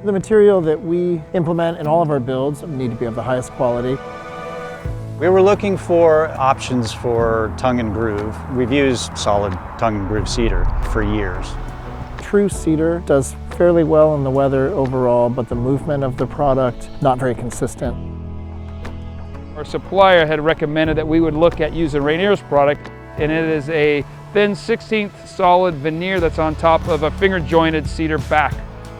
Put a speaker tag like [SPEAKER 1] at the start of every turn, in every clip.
[SPEAKER 1] The material that we implement in all of our builds need to be of the highest quality.
[SPEAKER 2] We were looking for options for tongue and groove. We've used solid tongue and groove cedar for years.
[SPEAKER 1] True cedar does fairly well in the weather overall, but the movement of the product, not very consistent.
[SPEAKER 3] Our supplier had recommended that we would look at using Rainier's product, and it is a thin 1/16 solid veneer that's on top of a finger jointed cedar back.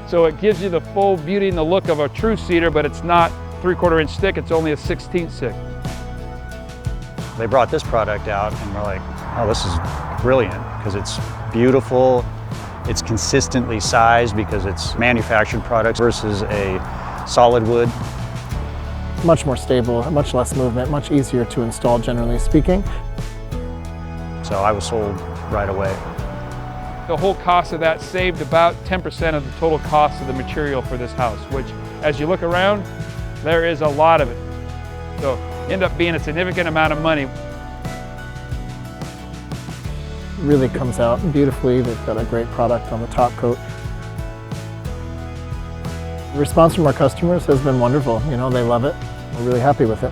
[SPEAKER 3] So it gives you the full beauty and the look of a true cedar, but it's not 3/4 inch thick, it's only a 1/16 thick.
[SPEAKER 2] They brought this product out and we're like, oh, this is brilliant because it's beautiful, it's consistently sized because it's manufactured products versus a solid wood.
[SPEAKER 1] Much more stable, much less movement, much easier to install generally speaking.
[SPEAKER 2] So I was sold right away.
[SPEAKER 3] The whole cost of that saved about 10% of the total cost of the material for this house, which as you look around, there is a lot of it. So end up being a significant amount of money.
[SPEAKER 1] Really comes out beautifully. They've got a great product on the top coat. The response from our customers has been wonderful. You know, they love it. We're really happy with it.